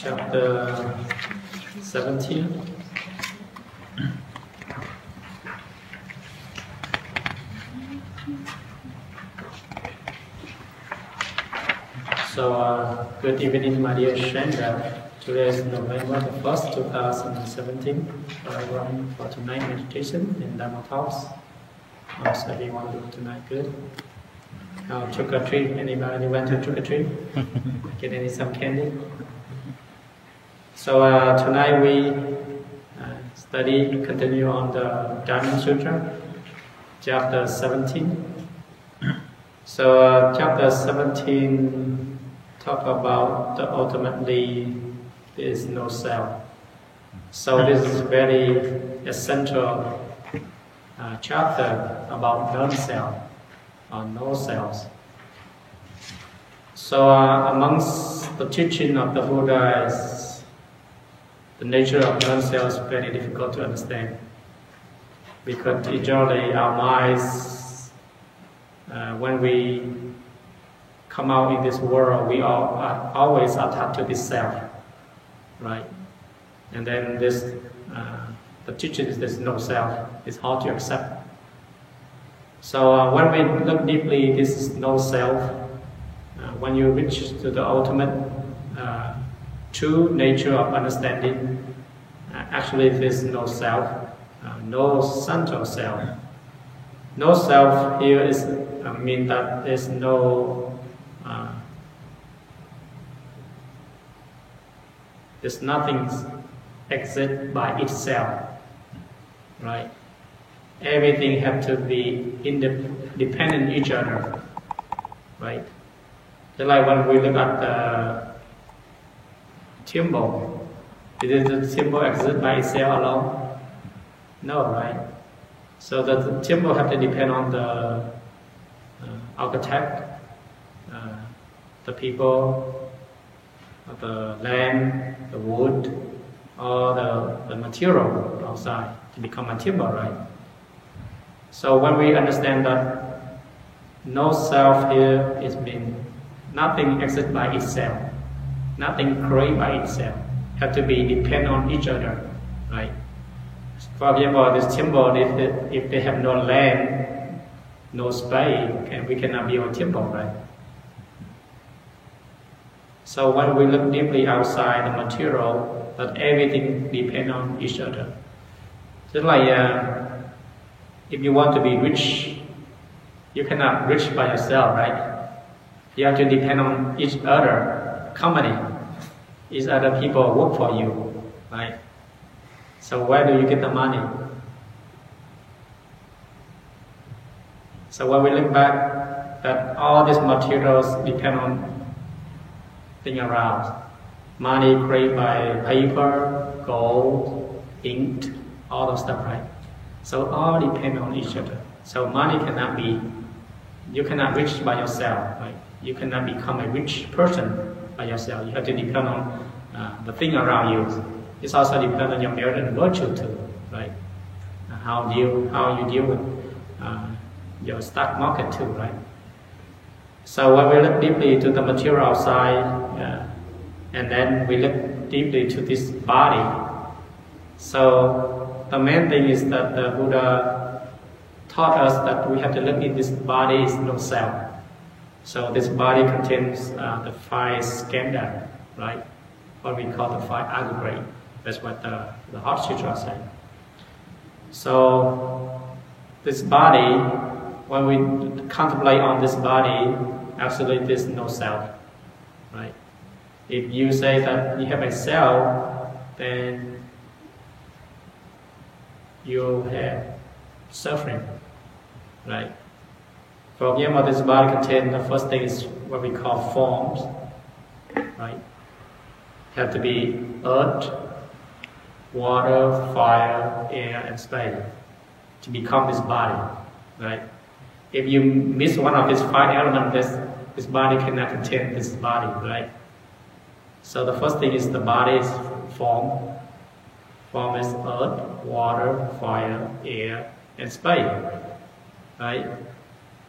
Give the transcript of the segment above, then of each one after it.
chapter 17. So, good evening, my dear Shendra. Today is November the 1st, 2017. We're running for tonight meditation in Dharma House. How's everyone doing tonight? Good? Trick or treat? Anybody went to trick or treat? Get some candy? So tonight we continue on the Diamond Sutra, chapter 17. So chapter 17 talk about the ultimately there is no self. So this is very essential chapter about non-self or no selves. So amongst the teaching of the Buddha is the nature of non-self is very difficult to understand because usually our minds, when we come out in this world, we are always attached to this self, right? And then this, the teaching is there's no self. It's hard to accept. So when we look deeply, this is no self. When you reach to the ultimate true nature of understanding, actually there's no self, no central self. No self here is mean that there's no, there's nothing exist by itself, right? Everything have to be independent each other, right? Just like when we look at the temple, did the temple exist by itself alone? No, right? So the temple have to depend on the architect, the people, the land, the wood, or the material outside to become a temple, right? So when we understand that no self here is mean nothing exists by itself, nothing created by itself, have to be depend on each other, right? For example, this temple, if they have no land, no space, we cannot build a temple, right? So when we look deeply outside the material, that everything depends on each other. Just like if you want to be rich, you cannot rich by yourself, right? You have to depend on each other company, each other people work for you, right? So where do you get the money? So when we look back, that all these materials depend on things around. Money created by paper, gold, ink, all those stuff, right? So all depend on each other. So money cannot be, you cannot reach by yourself, right? You cannot become a rich person by yourself. You have to depend on the thing around you. It's also depend on your merit and virtue too, right? How you deal with your stock market too, right? So when we look deeply to the material outside, and then we look deeply to this body. So the main thing is that the Buddha taught us that we have to look in this body is no self. So this body contains the five skandha, right? What we call the five aggregate. That's what the Heart Sutra said. So this body, when we contemplate on this body, actually there's no self, right? If you say that you have a self, then you have suffering, right? For example, this body contains, the first thing is what we call forms, right? Have to be earth, water, fire, air, and space to become this body, right? If you miss one of these five elements, this body cannot contain this body, right? So the first thing is the body is form. Form is earth, water, fire, air, and space, right?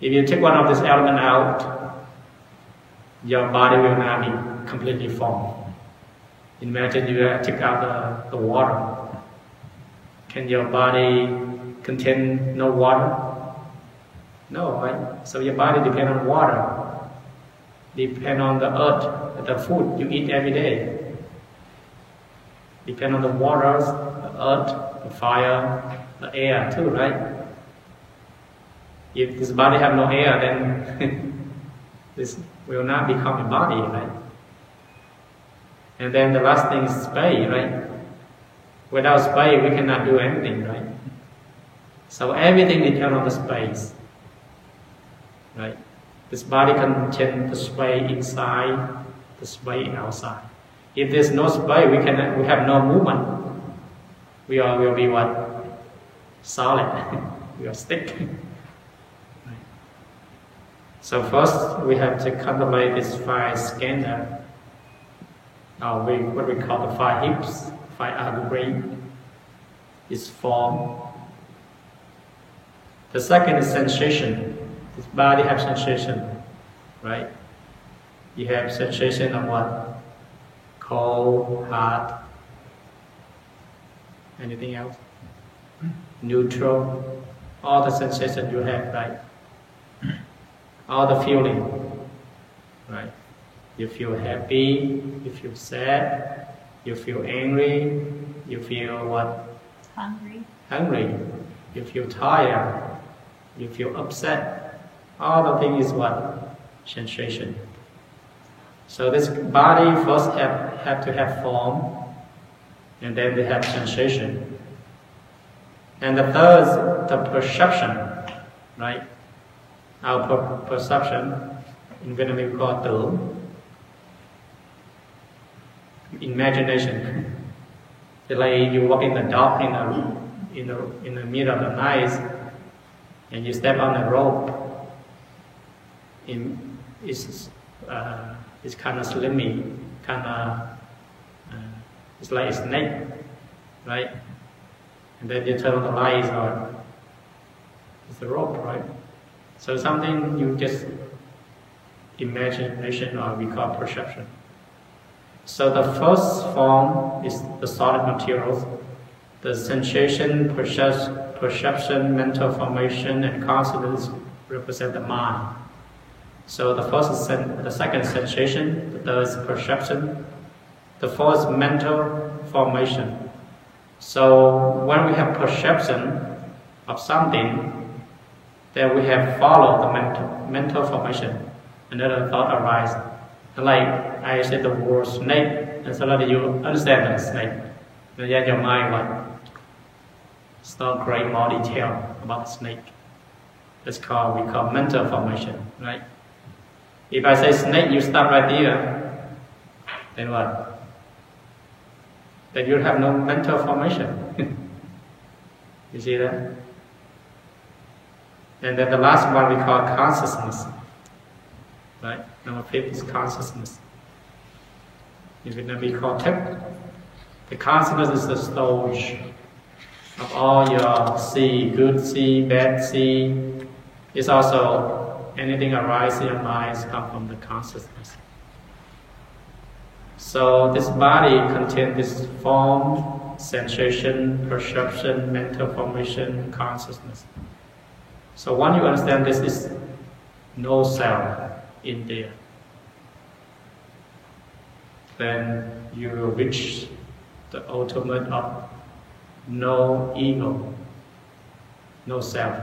If you take one of these elements out, your body will not be completely formed. Imagine you took out the water. Can your body contain no water? No, right? So your body depends on water, depend on the earth, the food you eat every day. Depend on the waters, the earth, the fire, the air too, right? If this body have no air, then this will not become a body, right? And then the last thing is space, right? Without space, we cannot do anything, right? So everything depends on the space, right? This body contains the space inside, the space outside. If there's no space, we have no movement. We will be what? Solid. We are stick. Right. So first, we have to contemplate this 5 skandha. What we call the 5 hips, 5 vertebrae, is form. The second is sensation. This body has sensation, right? You have sensation of what? Cold, hot. Anything else? Neutral. All the sensations you have, right? All the feeling, right? You feel happy, you feel sad, you feel angry, you feel what? Hungry. You feel tired, you feel upset. All the thing is what? Sensation. So this body first have to have form, and then they have sensation. And the third is the perception, right? Our perception, in Vietnamese we call tưởng. Imagination. It's like you walk in the dark in the middle of the night, and you step on a rope. It's kind of slimy, it's like a snake, right? And then you turn on the lights, or it's a rope, right? So something you just imagination, or we call perception. So the first form is the solid materials. The sensation, perception, mental formation, and consciousness represent the mind. So the first is the second sensation, the third is perception, the fourth is mental formation. So when we have perception of something, then we have followed the mental formation. Another thought arises. Like I said the word snake, and suddenly you understand the snake. And then your mind what? Start creating more detail about the snake. We call mental formation, right? If I say snake, you stop right there, then what? Then you have no mental formation. You see that? And then the last one we call consciousness. Right? Number 5 is consciousness. In Vietnam we call tech. The consciousness is the storage of all your see, good see, bad see. It's also anything arises in your mind comes from the consciousness. So this body contains this form, sensation, perception, mental formation, consciousness. So once you understand this is no self in there, then you will reach the ultimate of no ego, no self.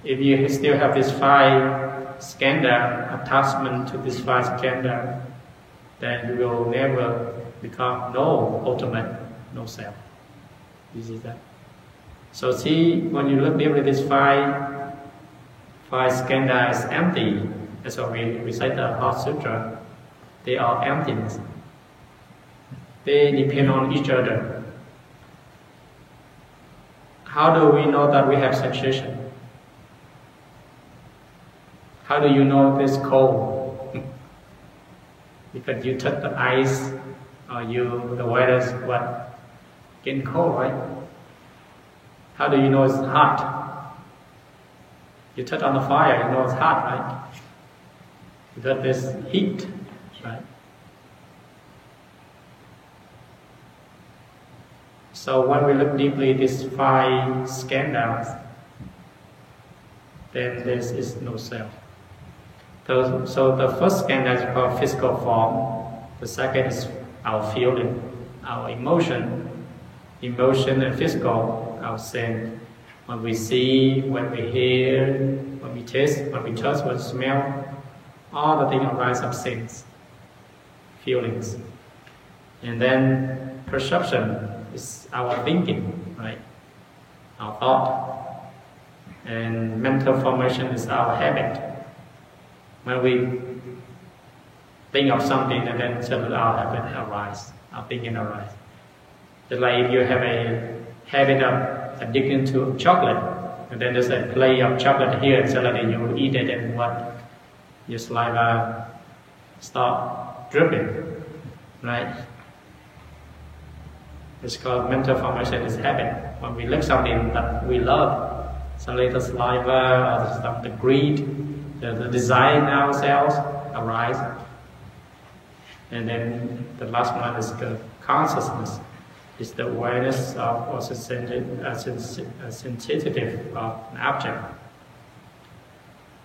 If you still have this 5 skandha, attachment to this 5 skandha, then you will never become no ultimate, no self. You see that? So see, when you look deeply, this 5 skandha is empty. That's why we recite the Heart Sutra. They are emptiness. They depend on each other. How do we know that we have sensation? How do you know this cold? Because you touch the ice, or the weather's what? Getting cold, right? How do you know it's hot? You touch on the fire, you know it's hot, right? Because there's heat, right? So when we look deeply at these 5 skandhas, then there is no self. So the first skandha is called physical form. The second is our feeling, our emotion and physical, our sense. When we see, when we hear, when we taste, when we touch, when we smell, all the things arise of sense, feelings. And then perception is our thinking, right? Our thought. And mental formation is our habit. When we think of something and then suddenly our habit arises, our thinking arises. Just like if you have a habit of addiction to chocolate, and then there's a plate of chocolate here, and suddenly you eat it and what? Your saliva start dripping, right? It's called mental formation, is habit. When we look something that we love, suddenly the saliva or the greed, the desire in ourselves arise. And then the last one is the consciousness. It's the awareness of or sensitive of an object.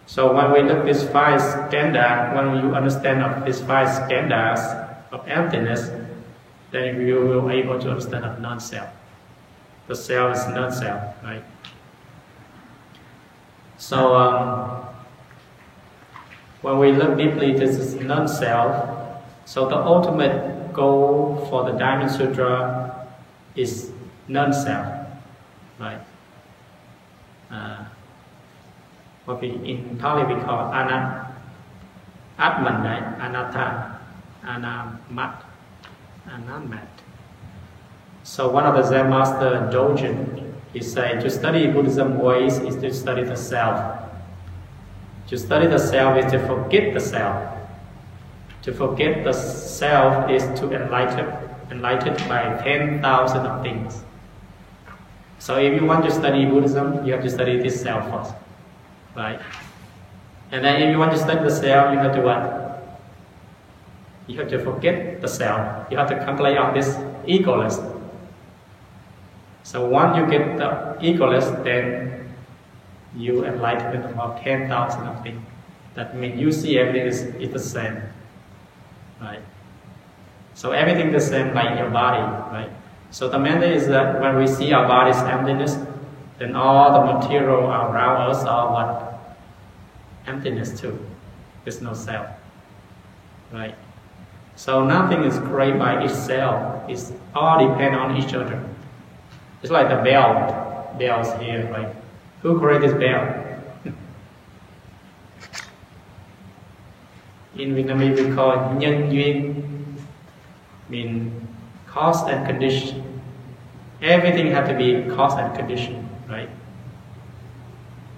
So when we look at these 5 skandhas, when you understand of these 5 skandhas of emptiness, then you will be able to understand of non-self. The self is non-self, right? So when we look deeply, this is non-self. So the ultimate goal for the Diamond Sutra is non-self, right? What in Pali we call Atman, right? Anatta, Anamat, Anamat. So one of the Zen master, Dogen, he said to study Buddhism ways is to study the self. To study the self is to forget the self. To forget the self is to enlightened by 10,000 of things. So if you want to study Buddhism, you have to study this self first, right? And then if you want to study the self, you have to what? You have to forget the self. You have to complete on this egoless. So once you get the egoless, then you enlighten about 10,000 of things. That means you see everything is the same, right? So everything the same like your body, right? So the main thing is that when we see our body's emptiness, then all the material around us are what? Emptiness too. There's no self, right? So nothing is created by itself. It's all depend on each other. It's like the bells here, right? Who created this bell? In Vietnamese we call it nhân duyên, mean cause and condition. Everything has to be cause and condition, right?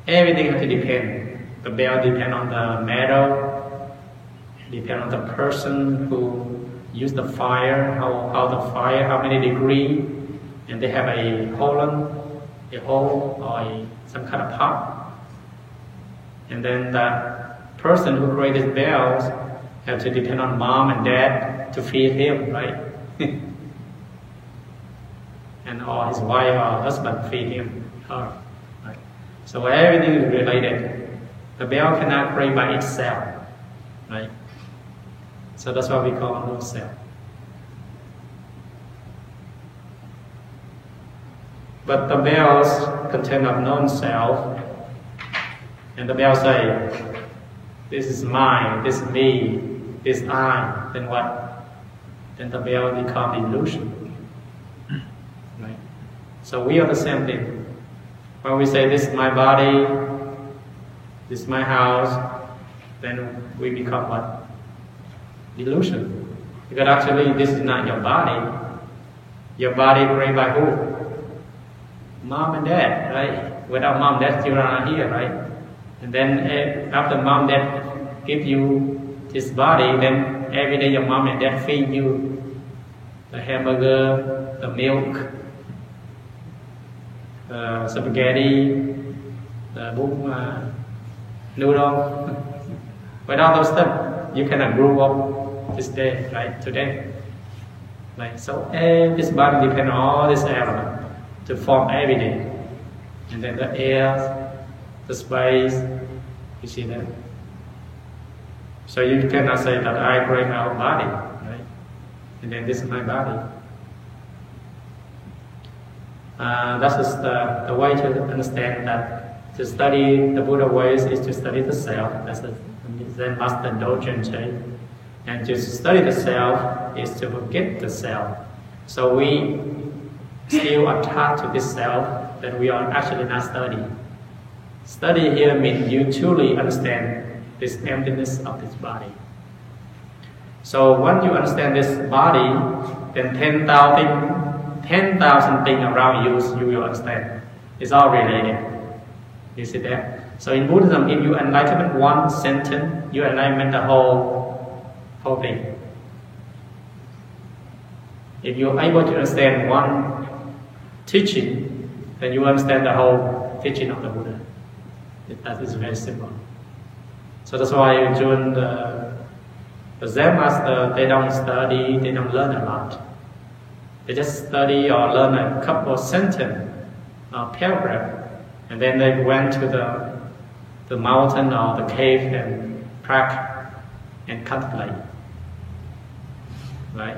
Everything has to depend. The bell depends on the metal, depends on the person who used the fire, how many degrees, and they have a hole or some kind of pot. And then the person who created bells have to depend on mom and dad to feed him, right? And or his wife or husband feed him, her, right? So everything is related. The bell cannot create by itself, right? So that's why we call no self. But the bells contain of non-self, and the bell say, this is mine, this is me, this is I, then what? Then the bell becomes illusion. Right? So we are the same thing. When we say this is my body, this is my house, then we become what? Illusion. Because actually this is not your body. Your body created by who? Mom and dad, right? Without mom and dad, you are not here, right? And then after mom and dad give you this body, then every day your mom and dad feed you the hamburger, the milk, the spaghetti, the noodle. Without those stuff, you cannot grow up this day, right? Today. Right? So this body depends on all this element to form every day. And then the air, the space, you see that? So you cannot say that I create my own body, right? And then this is my body. That is the way to understand that to study the Buddha ways is to study the self. That's the Zen Master Dogen say. And to study the self is to forget the self. So we still attached to this self that we are actually not studying. Study here means you truly understand this emptiness of this body. So once you understand this body, then 10,000 things around you will understand. It's all related. You see that? So in Buddhism, if you enlighten one sentence, you enlighten the whole thing. If you're able to understand one teaching, then you understand the whole teaching of the Buddha. That is very simple. So that's why during the Zen master, they don't study, they don't learn a lot. They just study or learn a couple of sentences or paragraph, and then they went to the mountain or the cave and practice and contemplate. Right?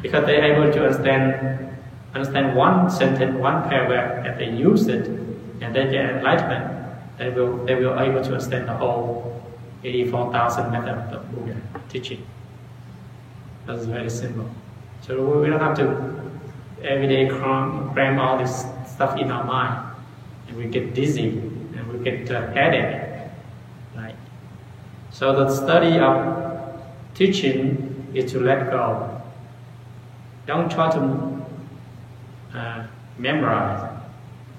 Because they're able to understand one sentence, one paragraph, and they use it, and they get enlightenment. They will able to understand the whole 84,000 method of Buddha teaching. That's very simple. So we don't have to every day cram all this stuff in our mind, and we get dizzy and we get headache, right? So the study of teaching is to let go. Don't try to memorize.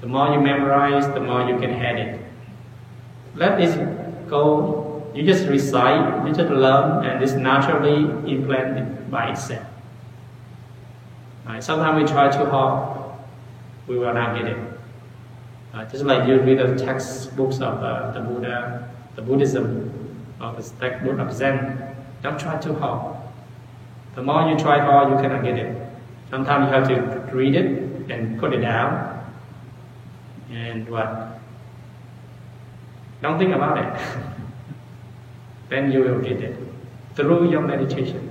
The more you memorize, the more you get headache. Let it go. You just recite, you just learn, and it's naturally implanted by itself. Right? Sometimes we try too hard, we will not get it. Just like you read the textbooks of the Buddha, the Buddhism, or the textbook of Zen. Don't try too hard. The more you try hard, you cannot get it. Sometimes you have to read it and put it down. And what? Don't think about it. Then you will get it. Through your meditation,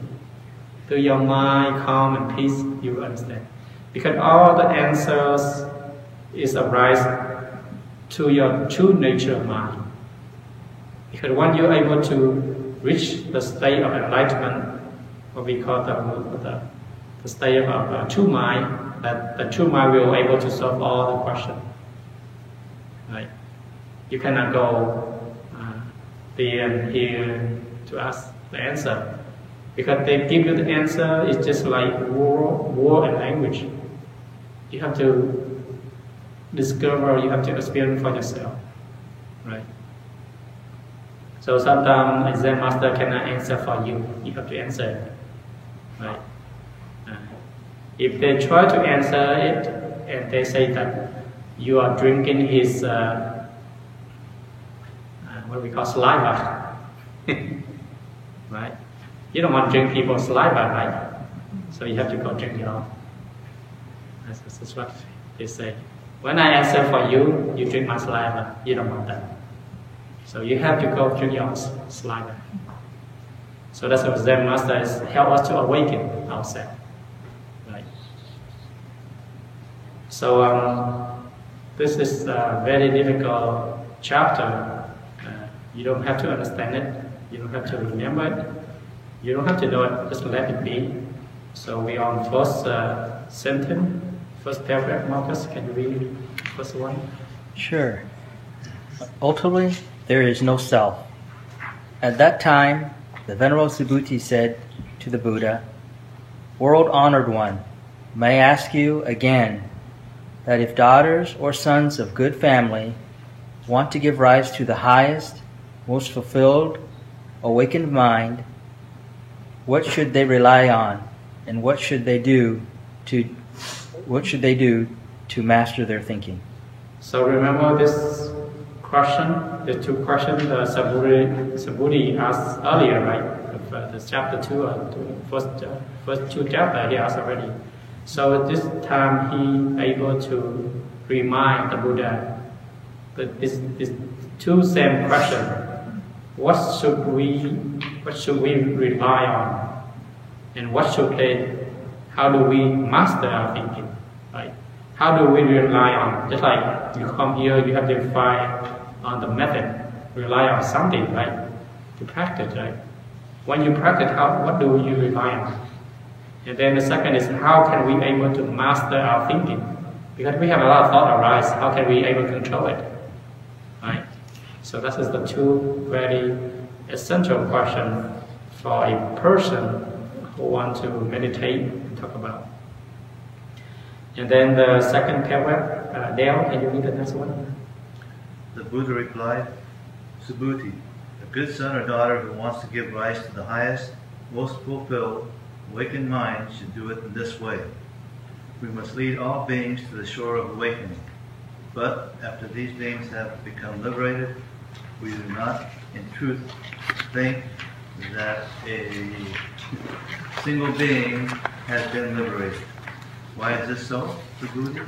through your mind, calm and peace, you will understand. Because all the answers is arise to your true nature of mind. Because when you're able to reach the state of enlightenment, what we call the state of true mind, that the true mind will be able to solve all the questions. Right? You cannot go there and here to ask the answer. Because they give you the answer, it's just like war and language. You have to discover, you have to experience for yourself. Right? So sometimes a Zen master cannot answer for you. You have to answer it. Right? If they try to answer it and they say that you are drinking his what we call saliva, right? You don't want to drink people's saliva, right? So you have to go drink your own. That's what they say. When I answer for you, you drink my saliva. You don't want that. So you have to go drink your own saliva. So that's what Zen Master is help us to awaken ourselves, right? So this is a very difficult chapter. You don't have to understand it. You don't have to remember it. You don't have to know it. Just let it be. So we are on first sentence, first paragraph. Marcus, can you read first one? Sure. Ultimately, there is no self. At that time, the Venerable Subhuti said to the Buddha, "World-honored one, may I ask you again that if daughters or sons of good family want to give rise to the highest, most fulfilled, awakened mind, what should they rely on, and what should they do to master their thinking?" So remember this question, the two questions Subhuti asked earlier, right? Of, the chapter 2, first two chapters he asked already. So this time he able to remind the Buddha that this two same question: what should we rely on, and how do we master our thinking, right? How do we rely on? Just like you come here, you have to rely on the method, rely on something, right? To practice, right? When you practice, what do you rely on? And then the second is, how can we able to master our thinking? Because we have a lot of thought arise, how can we able to control it, right? So that is the two very essential question for a person who want to meditate and talk about. And then the second paragraph, Dale, can you read the next one? The Buddha replied, Subhuti, a good son or daughter who wants to give rise to the highest, most fulfilled, awakened mind should do it in this way. We must lead all beings to the shore of awakening. But after these beings have become liberated, we do not, in truth, think that a single being has been liberated. Why is this so, Subhuti?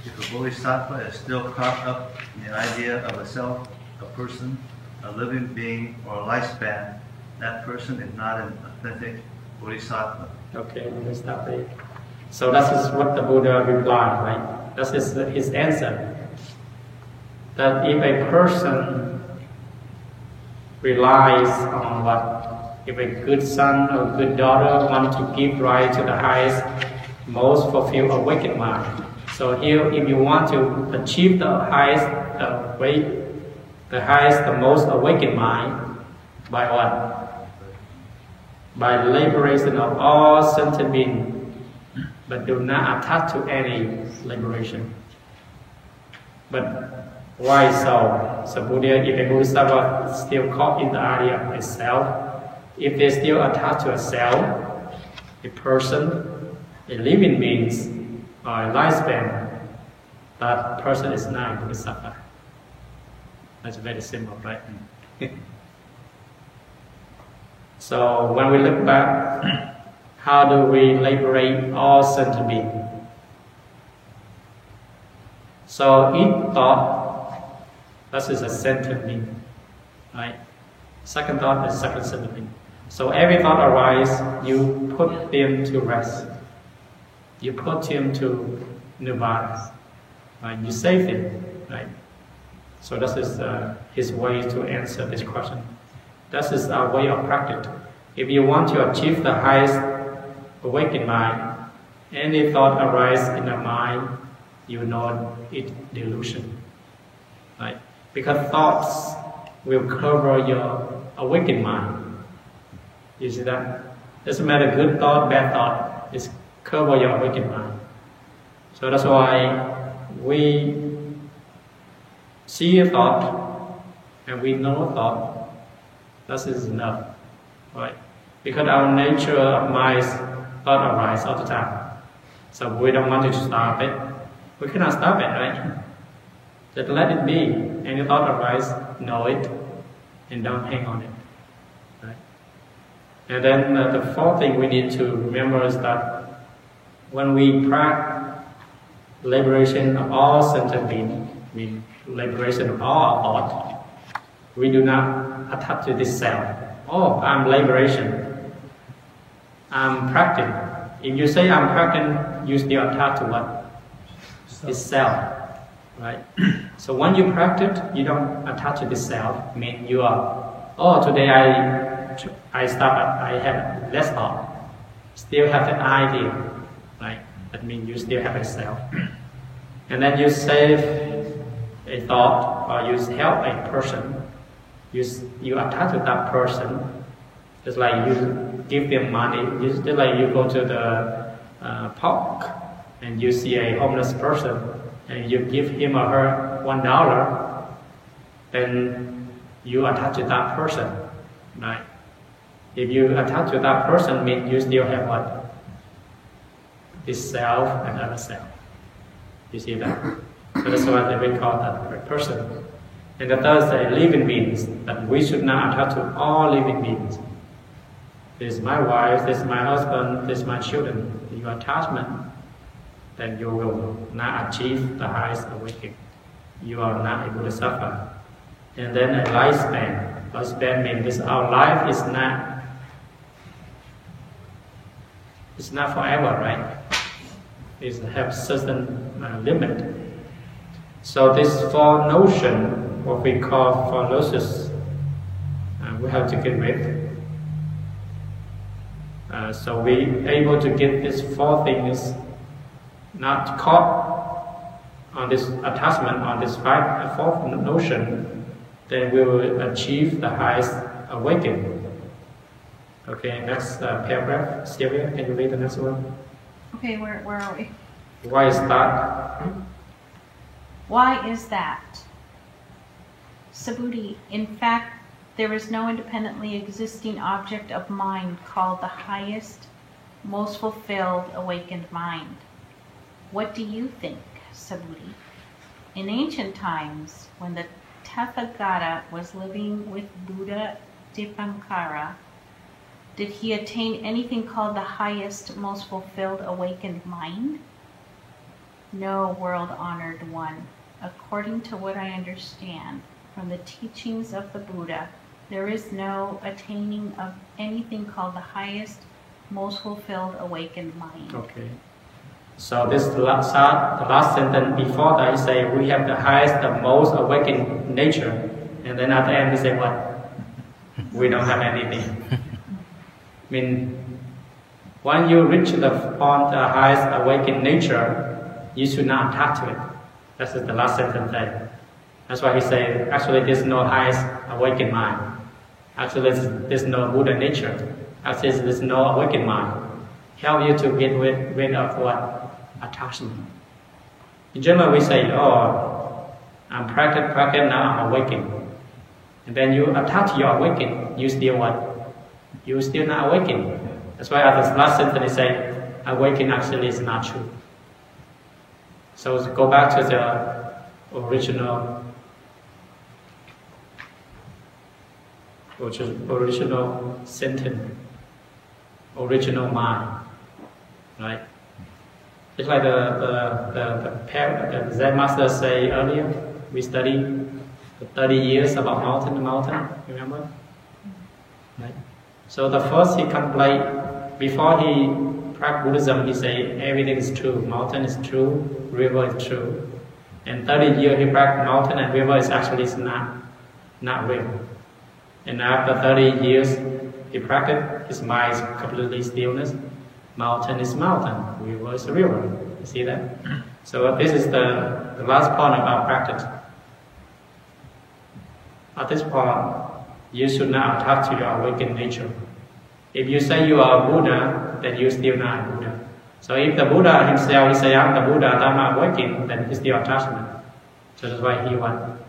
If a bodhisattva is still caught up in the idea of a self, a person, a living being, or a lifespan, that person is not an authentic bodhisattva. Okay, let's stop there. So that is what the Buddha replied, right? That is his answer. That if a person relies on what, if a good son or good daughter want to give rise to the highest, most fulfilled awakened mind. So here, if you want to achieve the highest, the most awakened mind, by what? By liberation of all sentient beings, but do not attach to any liberation. But why so? So Buddha, if a bodhisattva is still caught in the idea of a self, if they still attached to a self, a person, a living being, or a lifespan, that person is not a bodhisattva. That's very simple, right? So when we look back, how do we liberate all sentient beings? So each thought, that is a sentient being, right? Second thought is second sentient being. So every thought arises, you put them to rest. You put him to nirvana, right? You save him, right? So that is his way to answer this question. That is our way of practice. If you want to achieve the highest awakened mind, any thought arises in the mind, you know it's delusion, right? Because thoughts will cover your awakened mind. You see that? Doesn't matter good thought, bad thought. It's cover your awakened mind. So that's why we see a thought and we know a thought. That is enough, right? Because our nature of mind, thought arises all the time. So we don't want to stop it. We cannot stop it, right? Just let it be. Any thought arises, know it, and don't hang on it, right? And then the fourth thing we need to remember is that when we practice liberation of all sentient beings, mean liberation of all thought, we do not attach to this self. Oh, I'm liberation. I'm practicing. If you say I'm practicing, you still attach to what? This self, right? So when you practice, you don't attach to this self. I mean, you are, oh, today I have less thought. Still have an idea, right? That means you still have a self. And then you save a thought, or you help a person. You attach to that person. It's like you give them money. It's just like you go to the park and you see a homeless person and you give him or her $1, then you attach to that person, right? If you attach to that person, means you still have what? This self and other self. You see that? So that's why we call that person. And the third say living beings, that we should not attach to all living beings. This is my wife, this is my husband, this is my children. Your attachment, then you will not achieve the highest awakening. You are not able to suffer. And then a lifespan. Lifespan means this, our life is not forever, right? It has certain limit. So this four notion, what we call four losses, we have to get rid. So we able to get these four things, not caught on this attachment, on this fourth notion, then we will achieve the highest awakening. Okay, next paragraph. Sylvia, can you read the next one? Okay, where are we? Why is that? Why is that? Subhuti, in fact, there is no independently existing object of mind called the highest, most fulfilled, awakened mind. What do you think, Subhuti? In ancient times, when the Tathagata was living with Buddha Dipankara, did he attain anything called the highest, most fulfilled, awakened mind? No, world-honored one. According to what I understand from the teachings of the Buddha, there is no attaining of anything called the highest, most fulfilled, awakened mind. Okay. So this the last sentence before that, he say we have the highest, the most awakened nature, and then at the end he say what? We don't have anything. I mean, when you reach the point, the highest awakened nature, you should not attach to it. That's the last sentence there. That's why he say actually there's no highest awakened mind. Actually there's no Buddha nature. Actually there's no awakened mind. Help you to get rid of what? Attachment. In general we say, oh, I'm practice, now I'm awakened. And then you attach your awakening, you still what? You still not awakened. That's why at the last sentence they say, awakening actually is not true. So go back to the original sentence, original mind, right? It's like the Zen master say earlier, we studied 30 years about mountain, remember? Right? So the first he contemplate, before he practice Buddhism, he say everything is true, mountain is true, river is true. And 30 years he practice mountain and river is actually not real. And after 30 years he practice, his mind is completely stillness. Mountain is mountain, river is river. You see that? So this is the last point about practice. At this point, you should not attach to your awakened nature. If you say you are a Buddha, then you still not a Buddha. So if the Buddha himself is saying I'm the Buddha, I'm not awakened, then he's still attachment. So that's why he want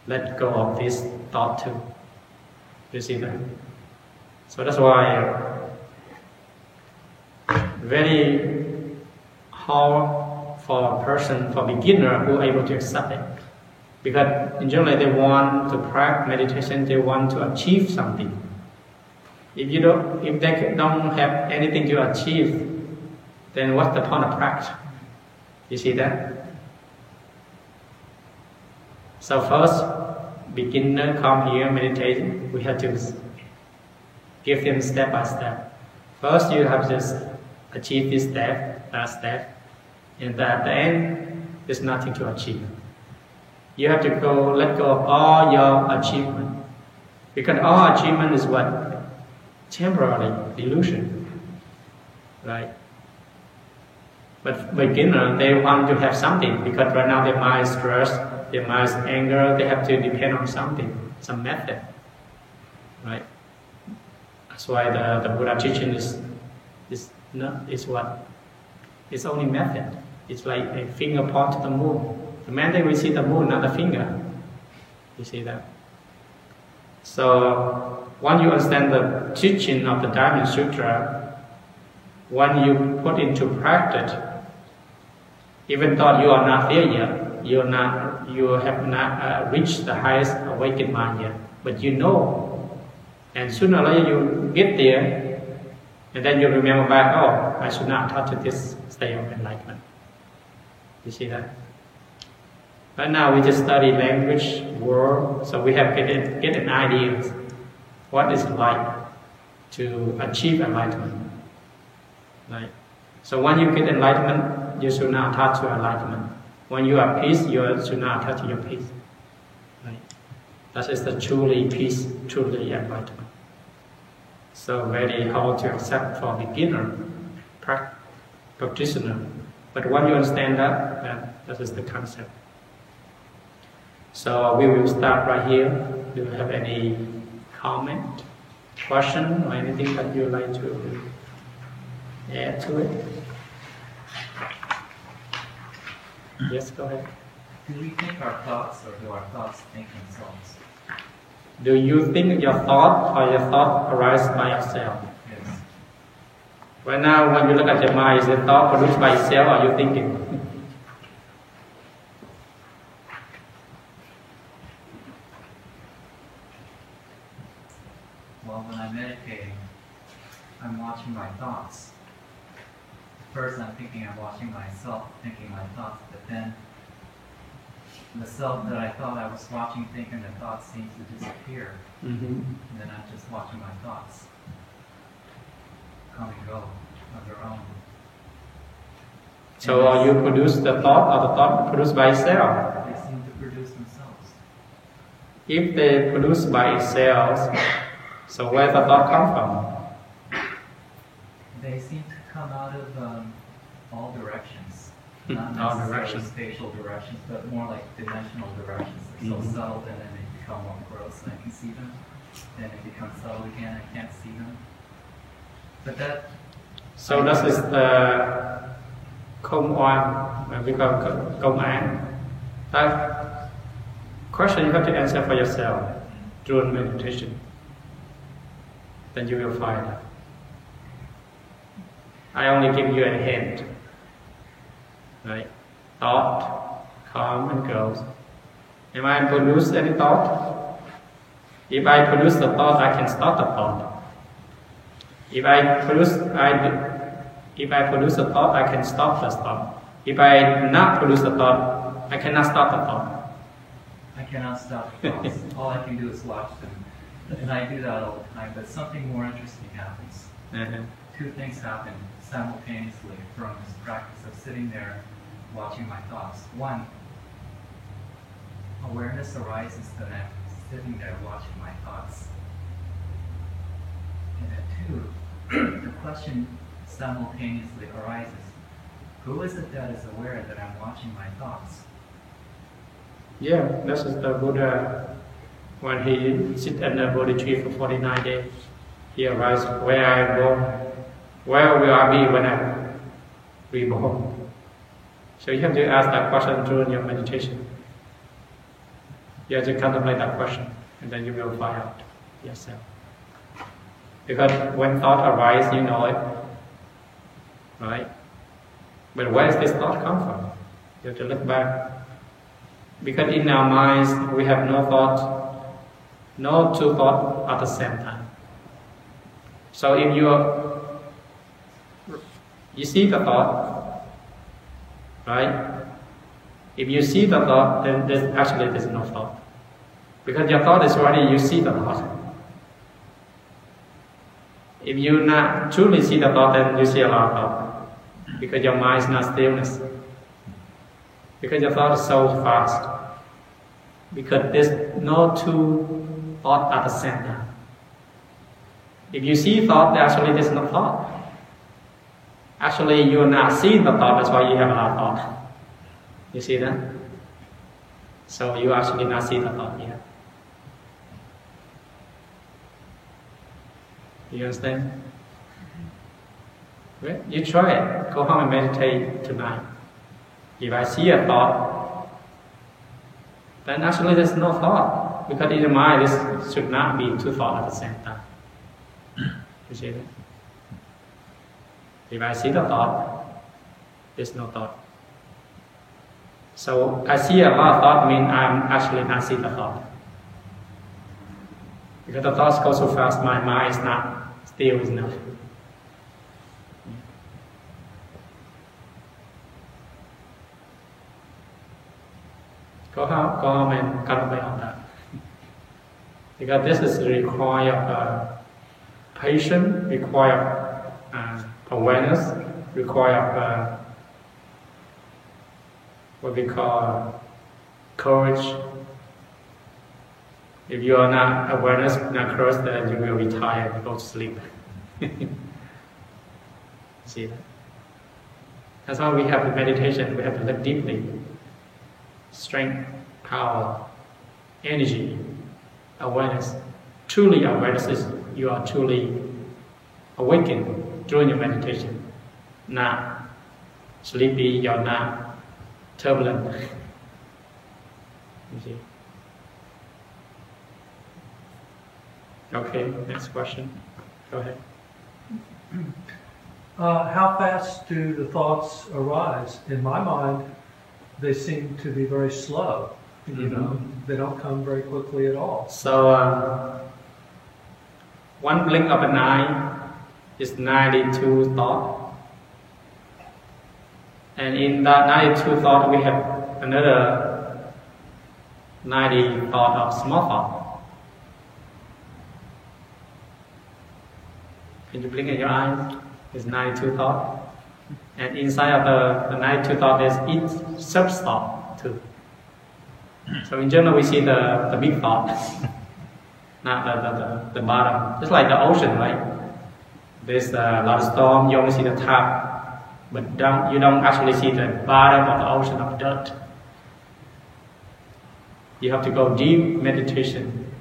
let go of this thought too. You see that? So that's why very hard for a person, for beginner who are able to accept it. Because in general they want to practice meditation, they want to achieve something. If they don't have anything to achieve, then what's the point of practice? You see that? So first, beginner come here meditating, we have to give them step by step. First you have to achieve this step, that step, and at the end, there's nothing to achieve. You have to let go of all your achievement. Because all achievement is what? Temporary illusion. Right? But beginner, they want to have something because right now their mind is stressed, their mind is anger, they have to depend on something, some method. Right? That's why the Buddha teaching is what? It's only method. It's like a finger point to the moon. The mandate we see the moon, not the finger. You see that? So, when you understand the teaching of the Diamond Sutra, when you put into practice, even though you are not there yet, you're not you have not reached the highest awakened mind yet, but you know, and sooner or later you get there, and then you remember back, oh, I should not touch this state of enlightenment. You see that? Right now we just study language, word, so we have get an idea what it's like to achieve enlightenment. Right? So when you get enlightenment, you should not touch your enlightenment. When you are peace, you should not touch your peace. Right? That is the truly peace, truly enlightenment. So very hard to accept for beginner, practitioner. But when you understand that is the concept. So we will start right here. Do you have any comment, question, or anything that you would like to add to it? Yes, go ahead. Do we think our thoughts, or do our thoughts think themselves? Do you think your thought, or your thought arise by yourself? Yes. Right now, when you look at your mind, is the thought produced by itself, or are you thinking? Well, when I'm meditating, I'm watching my thoughts. First, I'm thinking I'm watching myself, thinking my thoughts, but then the self that I thought I was watching, thinking the thoughts seems to disappear. Mm-hmm. And then I'm just watching my thoughts come and go of their own. So you produce the thought, or the thought produced by itself? They seem to produce themselves. If they produce by itself, so where the thought come from? They seem to come out of all directions. Not All necessarily directions. spatial directions, but more like dimensional directions. They're so subtle, and then they become more gross, and I can see them. Then they become subtle again, I can't see them. But that... So this is the không oan, we call công án. That question you have to answer for yourself during meditation. Then you will find it. I only give you a hint. Right? Thought come and goes. Am I produce any thought? If I produce the thought, I can stop the thought. If I produce a thought, I can stop the thought. If I not produce a thought, I cannot stop the thought. I cannot stop the thoughts. All I can do is watch them. And I do that all the time, but something more interesting happens. Uh-huh. Two things happen simultaneously from this practice of sitting there watching my thoughts. One, awareness arises that I'm sitting there watching my thoughts. And then two, the question simultaneously arises, who is it that is aware that I'm watching my thoughts? Yeah, this is the Buddha. When he sit at the Bodhi tree for 49 days, he arises, where I am born, where will I be when I reborn? So you have to ask that question during your meditation. You have to contemplate that question, and then you will find out yourself. Because when thought arises, you know it, right? But where does this thought come from? You have to look back. Because in our minds, we have no thought, no two thoughts at the same time. So if you see the thought, right? If you see the thought, then there's no thought. Because your thought is already, you see the thought. If you not truly see the thought, then you see a lot of thought. Because your mind is not stillness. Because your thought is so fast. Because there's no two thoughts at the same time. If you see thought, actually there's no thought. Actually, you are not seeing the thought, that's why you have a lot of thought. You see that? So you actually not see the thought yet. You understand? Well, you try it. Go home and meditate tonight. If I see a thought, then actually there's no thought. Because in the mind, this should not be two thoughts at the same time. You see that? If I see the thought, there's no thought. So I see a lot of thought means I'm actually not seeing the thought. Because the thoughts go so fast, my mind is not still enough. Có mình cần phải học that. Because this is require patience, require awareness, require what we call courage. If you are not awareness, not courage, then you will be tired and go to sleep. See that? That's why we have the meditation. We have to look deeply. Strength, power, energy, awareness. Truly awareness is you are truly awakened during your meditation. Not sleepy, you're not turbulent. You see? Okay, next question. Go ahead. How fast do the thoughts arise? In my mind, they seem to be very slow. You know, they don't come very quickly at all. So, one blink of an eye is 92 thoughts. And in that 92 thoughts, we have another 90 thoughts of small thoughts. Can you blink in your eyes? It's 92 thoughts. And inside of the 92 thoughts, there's each sub-thought too. So in general, we see the big thought, not the bottom. It's like the ocean, right? There's a lot of storm, you only see the top, but you don't actually see the bottom of the ocean of dirt. You have to go deep meditation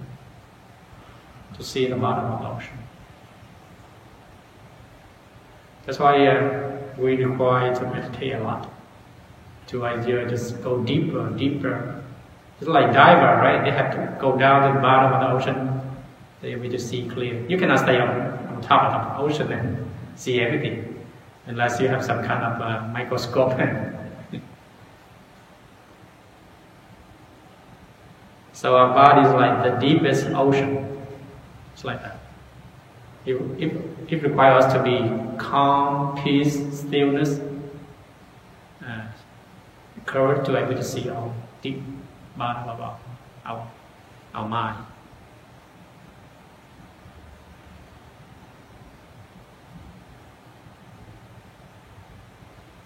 to see the bottom of the ocean. That's why we require to meditate a lot. To just go deeper, deeper. It's like diver, right? They have to go down to the bottom of the ocean. They will just see clear. You cannot stay on top of the ocean and see everything, unless you have some kind of microscope. So our body is like the deepest ocean. It's like that. It requires us to be calm, peace, stillness, courage to be able to see our deep bottom of our mind.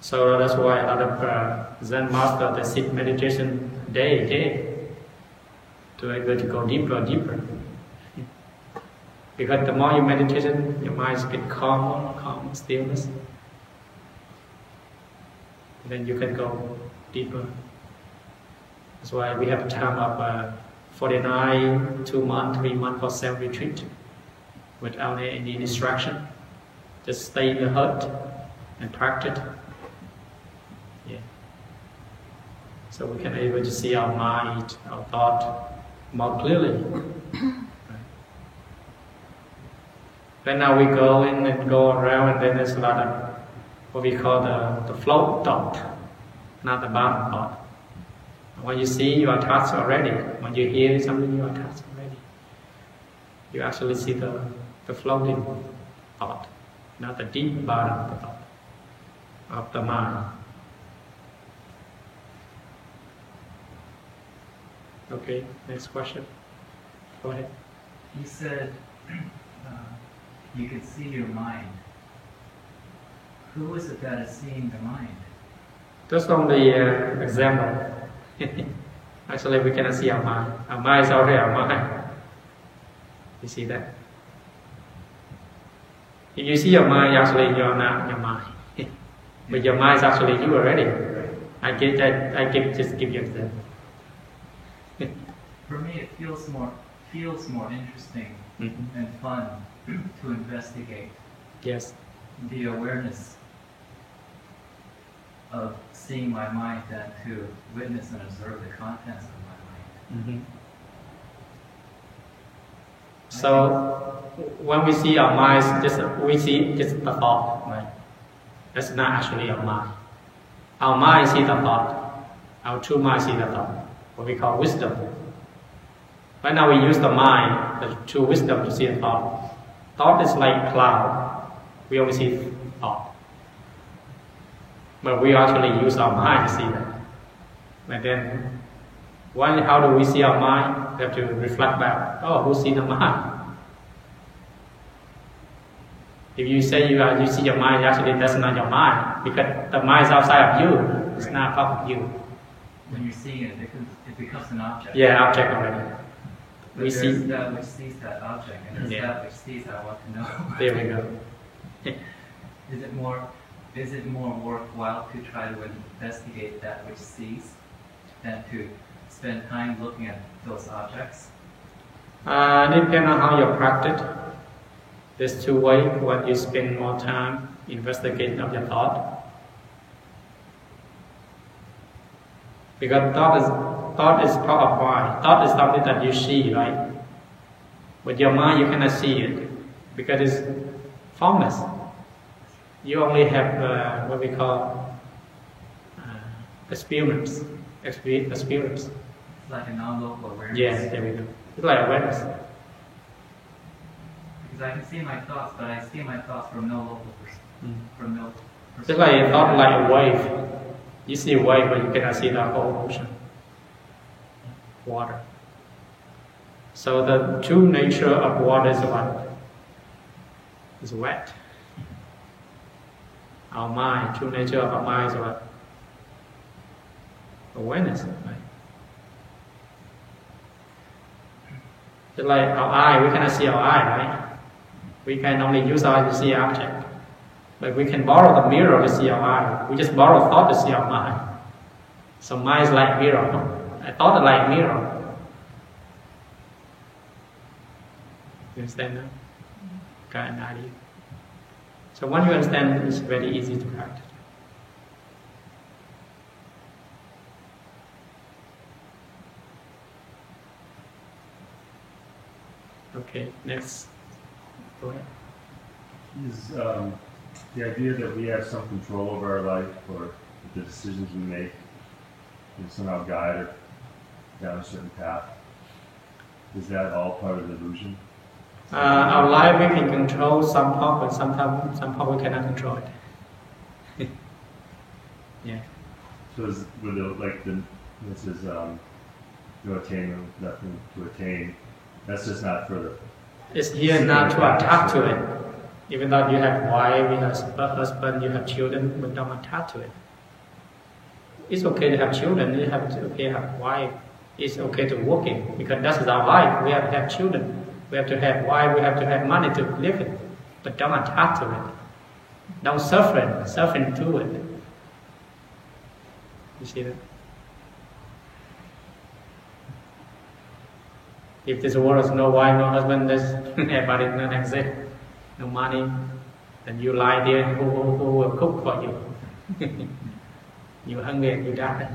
So that's why a lot of Zen masters they sit meditation day to be able to go deeper and deeper. Because the more you meditate, your mind gets calm, stillness. Then you can go deeper. That's why we have a time of 49, 2 months, 3 months for self-retreat without any distraction. Just stay in the hut and practice. Yeah. So we can be able to see our mind, our thought more clearly. Then now we go in and go around, and then there's a lot of what we call the float thought, not the bottom thought. When you see, you are touched already. When you hear something, you are touched already. You actually see the floating thought, not the deep bottom of the thought, of the mind. Okay, next question. Go ahead. You said you can see your mind. Who is it that is seeing the mind? Just on the example. Actually, we cannot see our mind. Our mind is already our mind. You see that? If you see your mind, actually you are not your mind. But your mind is actually you already. Just give you an example. For me, it feels more interesting and fun to investigate. Yes. The awareness of seeing my mind than to witness and observe the contents of my mind. So when we see our minds, we see just the thought, right? That's not actually our mind. Our mind sees the thought. Our true mind sees the thought, what we call wisdom. Right now we use the mind, the true wisdom, to see the thought. Thought is like cloud. We only see thought. But we actually use our mind to see that. And then, how do we see our mind? We have to reflect back. Oh, who sees the mind? If you say you see your mind, actually that's not your mind, because the mind is outside of you. It's not part of you. When you're seeing it, it becomes an object. Yeah, object already. But We there's see. that which sees that object, and there's Yeah. that which sees I want to know. There we go. Is it more worthwhile to try to investigate that which sees than to spend time looking at those objects? Depends on how you practice. There's two ways. When you spend more time investigating of your thought, because thought is part of mind. Thought is something that you see, right? But your mind, you cannot see it because it's formless. You only have what we call experience. Experience. It's like a non-local awareness. Yes, there we go. It's like awareness. Because I can see my thoughts, but I see my thoughts from no local from no It's like a thought, like a wave. You see a wave, but you cannot see the whole ocean. Water. So the true nature of water is what? It's wet. Our mind, true nature of our mind is what? Awareness, right? Just like our eye, we cannot see our eye, right? We can only use our eye to see object. But we can borrow the mirror to see our eye. We just borrow thought to see our mind. So mind is like mirror. I thought is like mirror. You understand that? Got an idea. So once you understand, it's very easy to practice. Okay, next. Go ahead. Is the idea that we have some control over our life, or the decisions we make can somehow guide us down a certain path, is that all part of the illusion? Our life we can control some part, but sometimes we cannot control it. Yeah. So is with this is no attainment, nothing to attain. That's just not for the. It's here not to attach to it. Even though you have wife, you have husband, you have children, but don't attach to it. It's okay to have children. You have to have wife. It's okay to work in because that is our life. We have to have children. We have to have wife. We have to have money to live it. But don't attach to it. Don't suffering to it. You see that? If this world is no wife, no husband, everybody not exist, no money, then you lie there, who will cook for you? You're hungry and you die.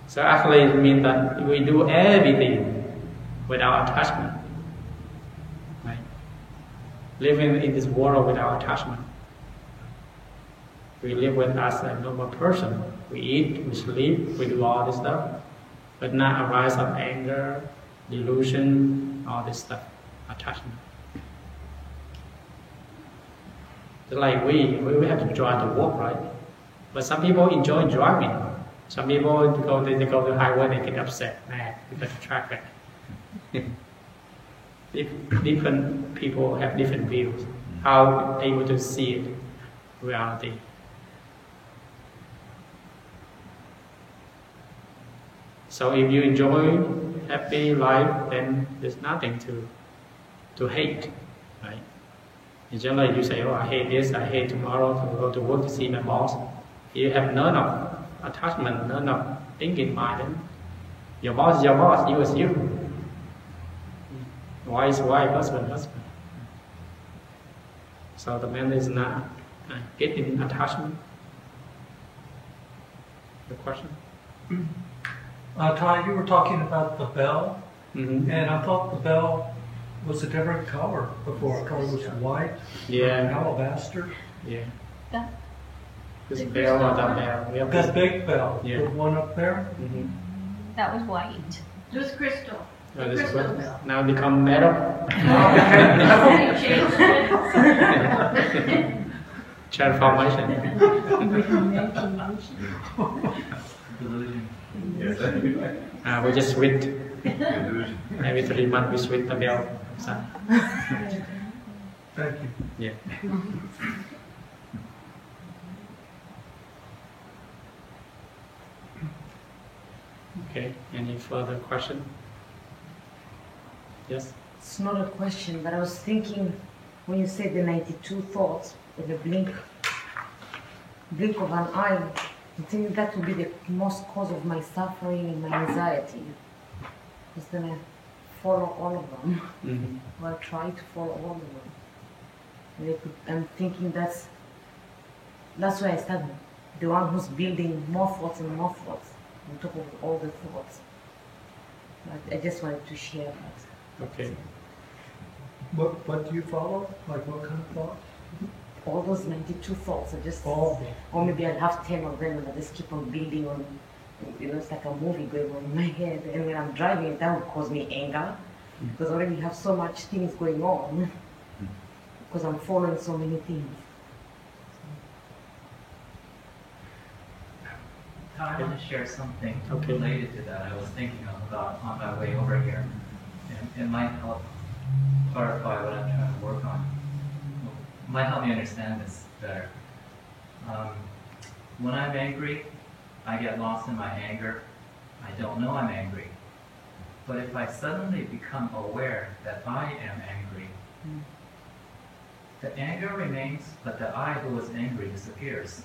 So actually it means that we do everything without attachment. Right? Living in this world without attachment. We live with as a normal person. We eat, we sleep, we do all this stuff. But not arise of anger, delusion, all this stuff, attachment. Just like we have to drive to work, right? But some people enjoy driving. Some people they go to the highway, they get upset, mad because of traffic. Different people have different views. How able to see it, reality. So if you enjoy happy life, then there's nothing to hate, right? In general, you say, "Oh, I hate this. I hate tomorrow to go to work to see my boss." You have none of attachment, none of thinking mind. Then your boss is your boss. You is you. Wife is wife, husband, husband. So the man is not getting attachment. The question. Ty, you were talking about the bell, Mm-hmm. and I thought the bell was a different color before. I thought it was white, Yeah. alabaster. Yeah. This bell or that bell? We have this. That big bell, Yeah. the one up there? Mhm. That was white. It was crystal. Oh, this Crystal one? bell. Now become metal. They changed it. Transformation. Delusion. Yes. We just switch. Illusion. Every 3 months we switch the bell. So, Thank you. yeah. Okay, any further question? Yes? It's not a question, but I was thinking when you said the 92 thoughts with the blink of an eye, I think that would be the most cause of my suffering and my anxiety. Just gonna follow all of them, Mm-hmm. or try to follow all of them. And I'm thinking that's why I started the one who's building more thoughts and more thoughts on top of all the thoughts. But I just wanted to share that. Okay. What do you follow? Like what kind of thought? All those 92 thoughts are just, All. or maybe I'll have 10 of them and I just keep on building on, it's like a movie going on in my head. And when I'm driving, that would cause me anger because I already have so much things going on because I'm following so many things. I want to share something Okay. related to that. I was thinking about on my way over here. And it might help clarify what I'm trying to work on. It might help me understand this better. When I'm angry, I get lost in my anger. I don't know I'm angry. But if I suddenly become aware that I am angry, the anger remains, but the I who was angry disappears.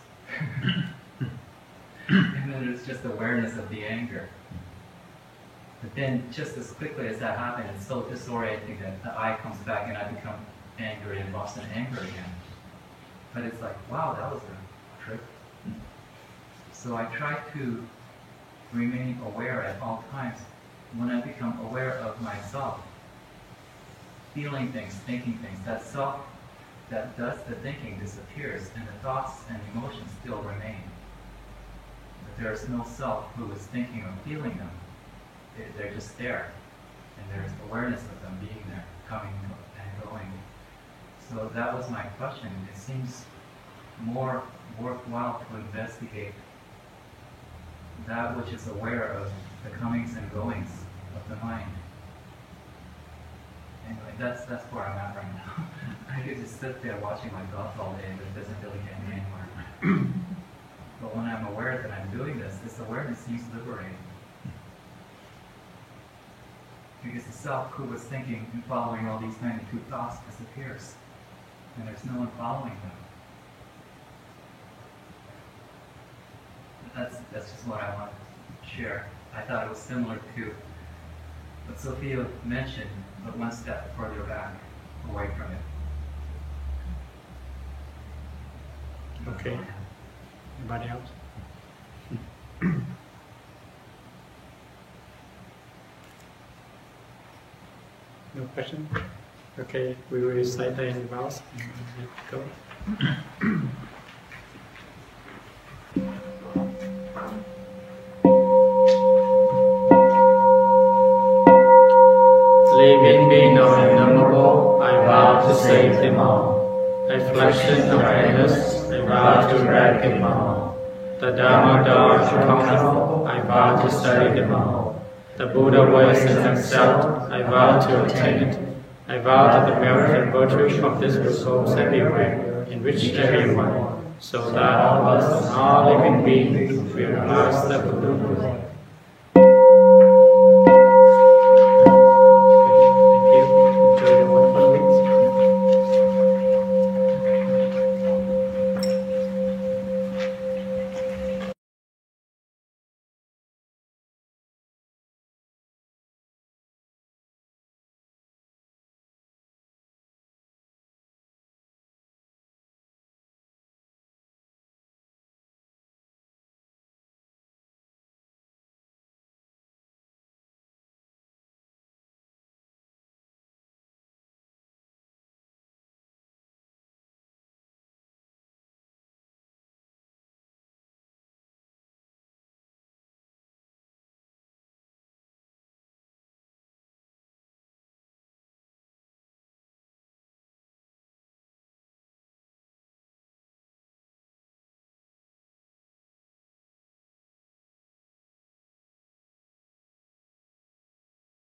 And then there's just awareness of the anger. But then just as quickly as that happens, it's so disorienting that the I comes back and I become angry and lost in anger again. But it's like, wow, that was a trick. So I try to remain aware at all times. When I become aware of myself, feeling things, thinking things, that self that does the thinking disappears and the thoughts and emotions still remain. But there is no self who is thinking or feeling them. They're just there. And there's awareness of them being there, coming and going. So that was my question. It seems more worthwhile to investigate that which is aware of the comings and goings of the mind. Anyway, that's where I'm at right now. I could just sit there watching my thoughts all day, but it doesn't really get me anywhere. But when I'm aware that I'm doing this awareness seems liberating. Because the self who was thinking and following all these 92 thoughts disappears. And there's no one following them. That's just what I wanted to share. I thought it was similar to what Sophia mentioned, but one step further back, away from it. Okay. Anybody else? No question? Okay, we will recite the vows. Go. Living being of innumerable, I vow to save them all. Affliction of endless, I vow to eradicate them all. The Dharma door to conquer, I vow to study them all. The Buddha ways and excelled, I vow to attain it. I vow that the merit and virtue of this resolves everywhere, enrich everyone, so that all of us and all living beings will realize the Buddha.